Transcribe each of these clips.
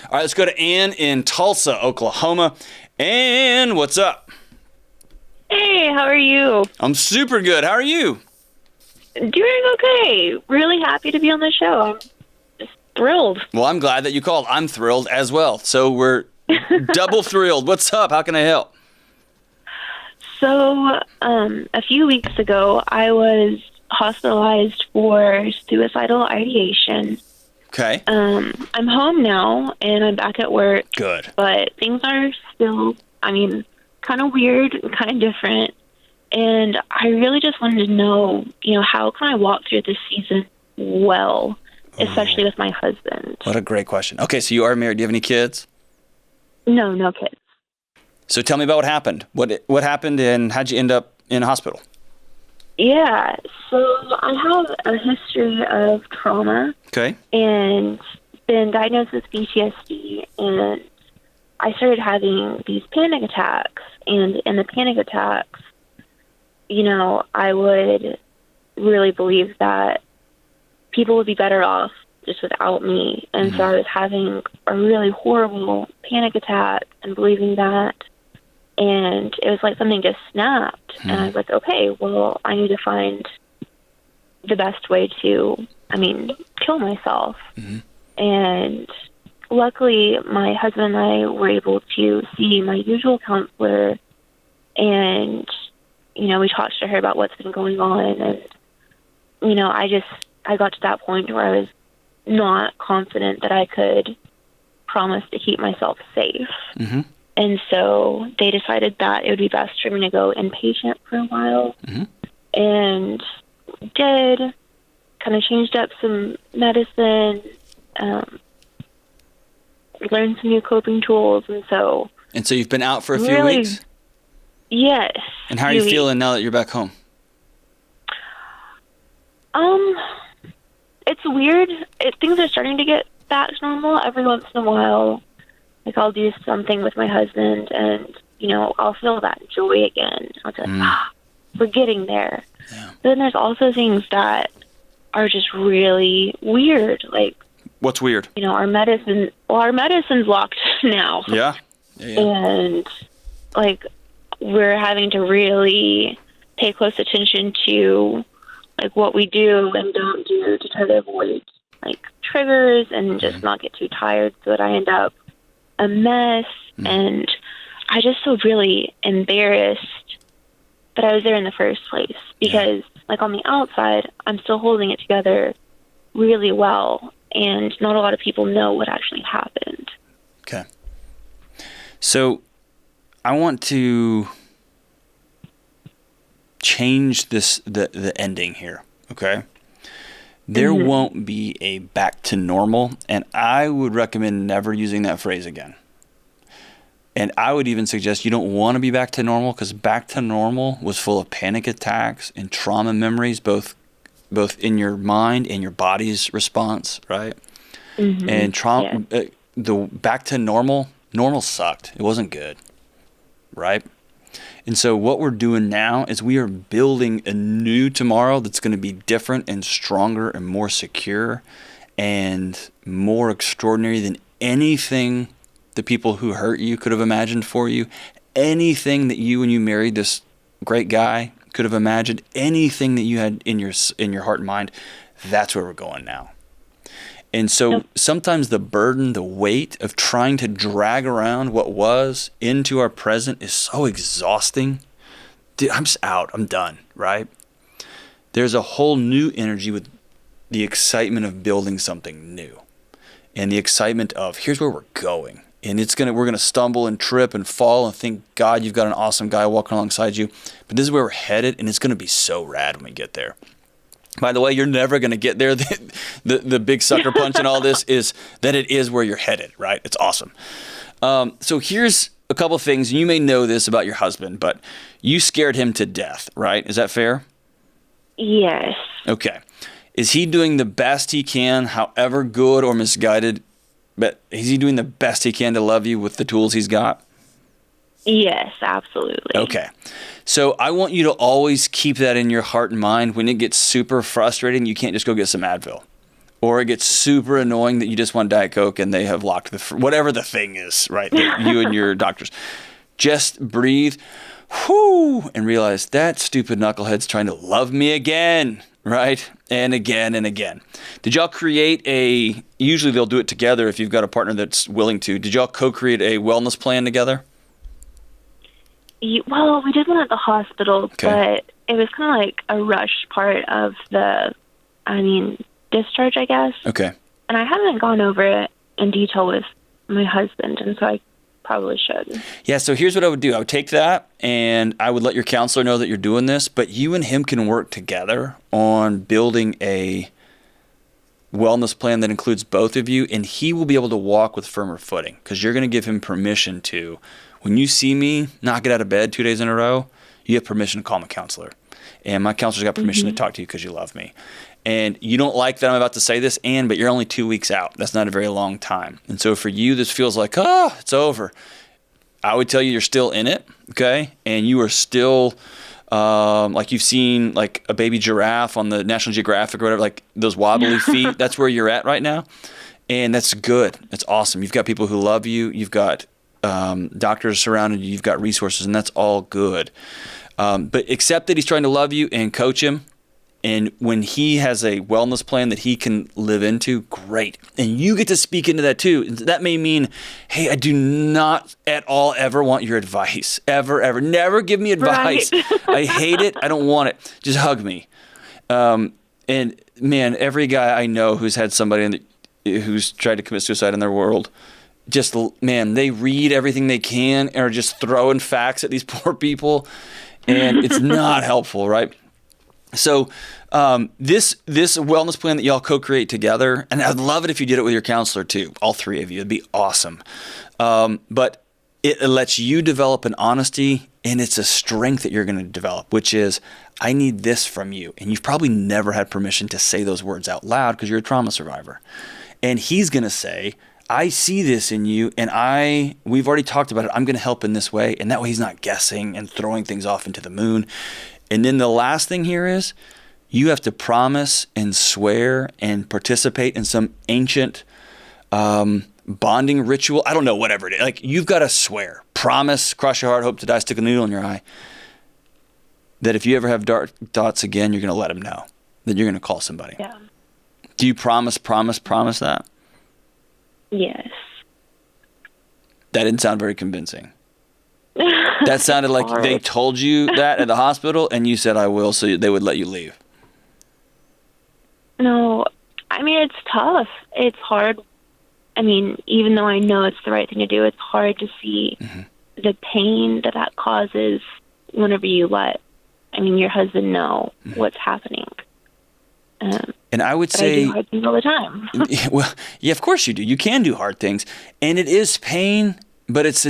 All right, let's go to Ann in Tulsa, Oklahoma. Ann, what's up? Hey, how are you? I'm super good. How are you? Doing okay. Really happy to be on the show. I'm just thrilled. Well, I'm glad that you called. I'm thrilled as well. So we're double thrilled. What's up? How can I help? So, a few weeks ago, I was hospitalized for suicidal ideation. Okay. I'm home now, and I'm back at work. Good. But things are still, kind of weird and kind of different. And I really just wanted to know, how can I walk through this season well, especially with my husband? What a great question. Okay, so you are married. Do you have any kids? No kids. So tell me about what happened. What happened and how'd you end up in a hospital? Yeah, so I have a history of trauma. Okay. And been diagnosed with PTSD, and I started having these panic attacks. And in the panic attacks, I would really believe that people would be better off just without me. And so I was having a really horrible panic attack and believing that. And it was like something just snapped. And I was like, okay, well, I need to find the best way to, kill myself. And luckily, my husband and I were able to see my usual counselor. And, we talked to her about what's been going on. And, I got to that point where I was not confident that I could promise to keep myself safe. And so they decided that it would be best for me to go inpatient for a while. And did, kind of changed up some medicine, learned some new coping tools. And so you've been out for a few weeks? Yes. And how are you feeling now that you're back home? It's weird. Things are starting to get back to normal. Every once in a while, I'll do something with my husband and, I'll feel that joy again. I'll be like, we're getting there. Yeah. But then there's also things that are just really weird. Like, what's weird? Our medicine's locked now. Yeah. And, we're having to really pay close attention to, what we do and don't do to try to avoid, triggers and just not get too tired so that I end up a mess. And I just feel really embarrassed that I was there in the first place because, on the outside, I'm still holding it together really well, and not a lot of people know what actually happened. Okay. So I want to change the ending here, okay? There won't be a back to normal, and I would recommend never using that phrase again. And I would even suggest you don't want to be back to normal, because back to normal was full of panic attacks and trauma memories, both in your mind and your body's response, right? And trauma, the back to normal sucked. It wasn't good, right? And so what we're doing now is we are building a new tomorrow that's going to be different and stronger and more secure and more extraordinary than anything the people who hurt you could have imagined for you, anything that you, when you married this great guy, could have imagined, anything that you had in your heart and mind. That's where we're going now. And so sometimes the burden, the weight of trying to drag around what was into our present is so exhausting. Dude, I'm just out. I'm done, right? There's a whole new energy with the excitement of building something new and the excitement of here's where we're going. And we're gonna stumble and trip and fall and think, God, you've got an awesome guy walking alongside you. But this is where we're headed, and it's gonna be so rad when we get there. By the way, you're never going to get there. The big sucker punch in all this is that it is where you're headed, right? It's awesome. So here's a couple things. You may know this about your husband, but you scared him to death, right? Is that fair? Yes. Okay. Is he doing the best he can, however good or misguided, but is he doing the best he can to love you with the tools he's got? Yes, absolutely. Okay. So I want you to always keep that in your heart and mind. When it gets super frustrating, you can't just go get some Advil. Or it gets super annoying that you just want Diet Coke and they have locked whatever the thing is, right? That you and your doctors. Just breathe, whoo, and realize that stupid knucklehead's trying to love me again, right? And again and again. Did y'all create usually they'll do it together if you've got a partner that's willing to. Did y'all co-create a wellness plan together? Well, we did one at the hospital, Okay. but it was kind of like a rush part of discharge, I guess. Okay. And I haven't gone over it in detail with my husband, and so I probably should. Yeah, so here's what I would do. I would take that and I would let your counselor know that you're doing this, but you and him can work together on building a wellness plan that includes both of you, and he will be able to walk with firmer footing because you're going to give him permission to, when you see me not get out of bed 2 days in a row, you have permission to call my counselor. And my counselor's got permission to talk to you because you love me. And you don't like that I'm about to say this, but you're only 2 weeks out. That's not a very long time. And so for you, this feels like, it's over. I would tell you you're still in it, okay? And you are still, like you've seen like a baby giraffe on the National Geographic or whatever, like those wobbly feet. That's where you're at right now. And that's good. That's awesome. You've got people who love you. You've got doctors surrounding you. You've got resources, and that's all good. But accept that he's trying to love you and coach him. And when he has a wellness plan that he can live into, great. And you get to speak into that too. That may mean, hey, I do not at all ever want your advice. Ever, ever. Never give me advice. Right. I hate it. I don't want it. Just hug me. And man, every guy I know who's had somebody who's tried to commit suicide in their world, they read everything they can and are just throwing facts at these poor people. And it's not helpful, right? So this wellness plan that y'all co-create together, and I'd love it if you did it with your counselor too, all three of you. It'd be awesome. But it lets you develop an honesty, and it's a strength that you're going to develop, which is, I need this from you. And you've probably never had permission to say those words out loud because you're a trauma survivor. And he's going to say, I see this in you, and we've already talked about it. I'm going to help in this way. And that way he's not guessing and throwing things off into the moon. And then the last thing here is you have to promise and swear and participate in some ancient bonding ritual. I don't know, whatever it is. Like, you've got to swear, promise, cross your heart, hope to die, stick a needle in your eye, that if you ever have dark thoughts again, you're going to let him know, that you're going to call somebody. Yeah. Do you promise that? Yes. That didn't sound very convincing. That sounded like they told you that at the hospital and you said, I will, so they would let you leave. No, I mean, it's tough. It's hard. I mean, even though I know it's the right thing to do, it's hard to see the pain that causes whenever you let, your husband know what's happening. And I would say, I do hard things all the time. Well, yeah, of course you do. You can do hard things, and it is pain, but it's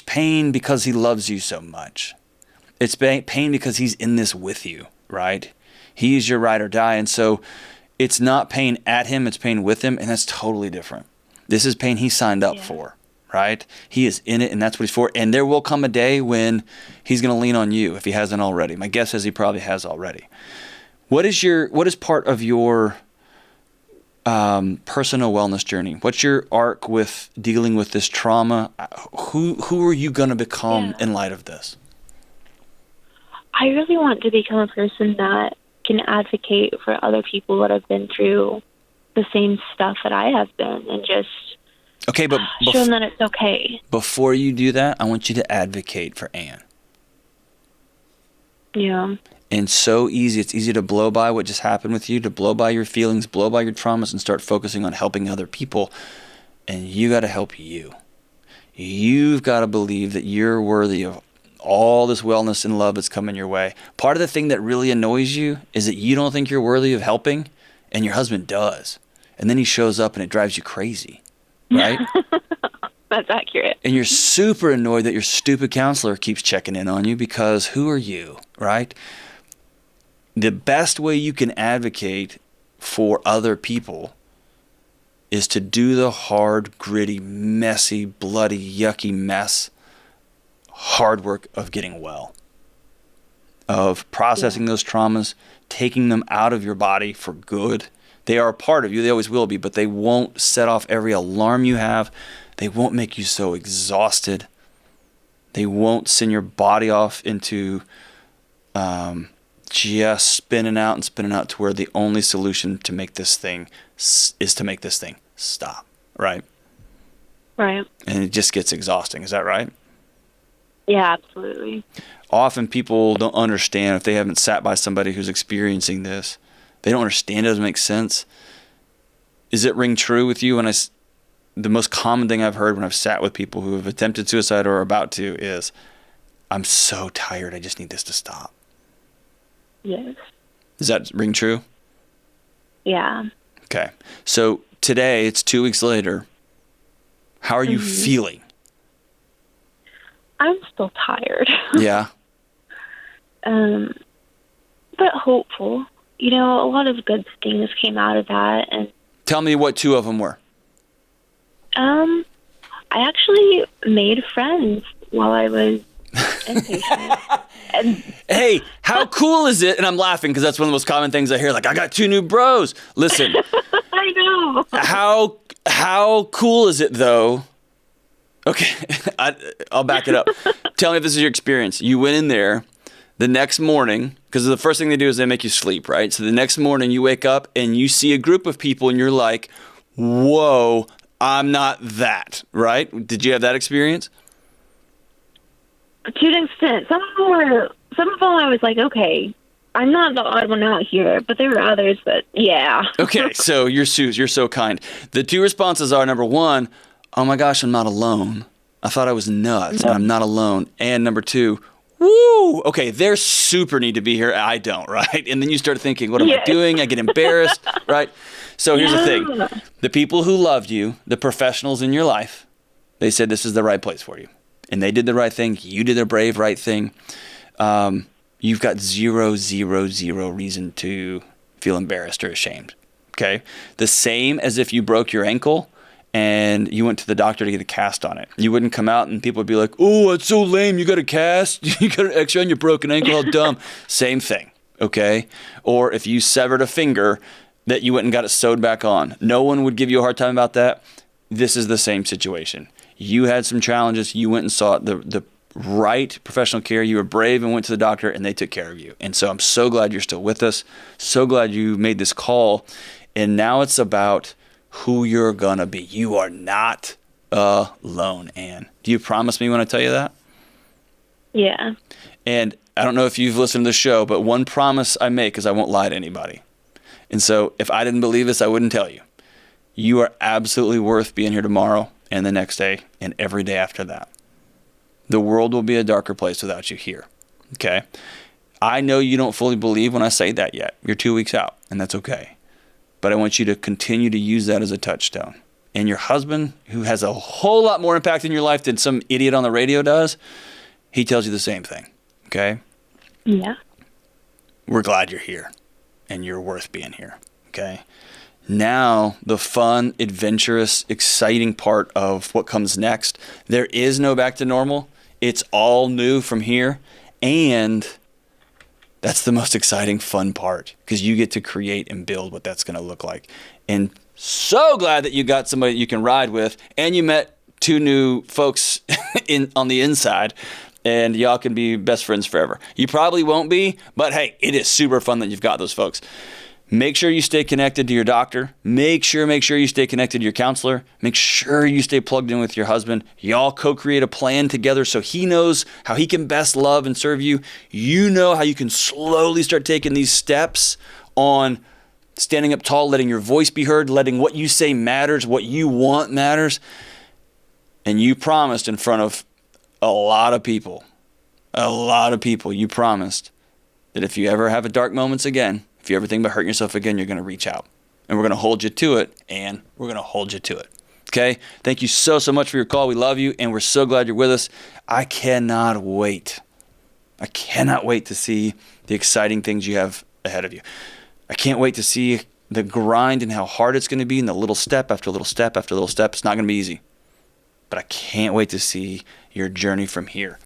pain because he loves you so much. It's pain because he's in this with you, right? He is your ride or die, and so it's not pain at him; it's pain with him, and that's totally different. This is pain he signed up for, right? He is in it, and that's what he's for. And there will come a day when he's going to lean on you if he hasn't already. My guess is he probably has already. What is part of your personal wellness journey? What's your arc with dealing with this trauma? Who are you going to become in light of this? I really want to become a person that can advocate for other people that have been through the same stuff that I have been, and just but show them that it's okay. Before you do that, I want you to advocate for Ann. Yeah. And so easy. It's easy to blow by what just happened with you, to blow by your feelings, blow by your traumas, and start focusing on helping other people. And you got to help you. You've got to believe that you're worthy of all this wellness and love that's coming your way. Part of the thing that really annoys you is that you don't think you're worthy of helping, and your husband does. And then he shows up and it drives you crazy, right? That's accurate. And you're super annoyed that your stupid counselor keeps checking in on you because who are you, right? The best way you can advocate for other people is to do the hard, gritty, messy, bloody, yucky mess, hard work of getting well, of processing those traumas, taking them out of your body for good. They are a part of you. They always will be, but they won't set off every alarm you have. They won't make you so exhausted. They won't send your body off into just spinning out to where the only solution to make this thing is to make this thing stop, right? Right. And it just gets exhausting. Is that right? Yeah, absolutely. Often people don't understand if they haven't sat by somebody who's experiencing this. They don't understand. It doesn't make sense. Does it ring true with you? The most common thing I've heard when I've sat with people who have attempted suicide or are about to is, I'm so tired. I just need this to stop. Yes. Does that ring true? Yeah. Okay. So today, it's 2 weeks later. How are you feeling? I'm still tired. Yeah. But hopeful. You know, a lot of good things came out of that. And tell me what 2 of them were. I actually made friends while I was inpatient. Hey, how cool is it? And I'm laughing because that's one of the most common things I hear. Like, I got 2 new bros. Listen. I know. How cool is it, though? Okay, I'll back it up. Tell me if this is your experience. You went in there the next morning, because the first thing they do is they make you sleep, right? So the next morning you wake up and you see a group of people and you're like, whoa, I'm not that, right? Did you have that experience? To an extent. Some of them I was like, okay, I'm not the odd one out here, but there were others that, yeah. Okay, so you're so kind. The 2 responses are, number 1, oh my gosh, I'm not alone. I thought I was nuts, and I'm not alone. And number 2, woo, okay, they super need to be here. I don't, right? And then you start thinking, what am I doing? I get embarrassed, right? So here's the thing. The people who loved you, the professionals in your life, they said this is the right place for you. And they did the right thing. You did the brave right thing. You've got zero reason to feel embarrassed or ashamed, okay? The same as if you broke your ankle and you went to the doctor to get a cast on it. You wouldn't come out and people would be like, oh, that's so lame. You got a cast? You got an X-ray on your broken ankle? How dumb. Same thing, okay? Or if you severed a finger that you went and got it sewed back on. No one would give you a hard time about that. This is the same situation. You had some challenges. You went and sought the right professional care. You were brave and went to the doctor, and they took care of you. And so I'm so glad you're still with us. So glad you made this call. And now it's about who you're going to be. You are not alone, Ann. Do you promise me when I tell you that? Yeah. And I don't know if you've listened to the show, but one promise I make is I won't lie to anybody. And so if I didn't believe this, I wouldn't tell you. You are absolutely worth being here tomorrow and the next day and every day after that. The world will be a darker place without you here, okay? I know you don't fully believe when I say that yet. You're 2 weeks out, and that's okay. But I want you to continue to use that as a touchstone. And your husband, who has a whole lot more impact in your life than some idiot on the radio does, he tells you the same thing, okay? Yeah. We're glad you're here, and you're worth being here, okay? Now, the fun, adventurous, exciting part of what comes next. There is no back to normal. It's all new from here. And that's the most exciting, fun part, because you get to create and build what that's going to look like. And so glad that you got somebody you can ride with, and you met 2 new folks on the inside, and y'all can be best friends forever. You probably won't be, but hey, it is super fun that you've got those folks. Make sure you stay connected to your doctor. Make sure you stay connected to your counselor. Make sure you stay plugged in with your husband. Y'all co-create a plan together so he knows how he can best love and serve you. You know how you can slowly start taking these steps on standing up tall, letting your voice be heard, letting what you say matters, what you want matters. And you promised in front of a lot of people, you promised that if you ever have a dark moments again, if you ever think about hurting yourself again, you're going to reach out. And we're going to hold you to it, and we're going to hold you to it. Okay? Thank you so much for your call. We love you, and we're so glad you're with us. I cannot wait. To see the exciting things you have ahead of you. I can't wait to see the grind and how hard it's going to be, and the little step after little step after little step. It's not going to be easy. But I can't wait to see your journey from here.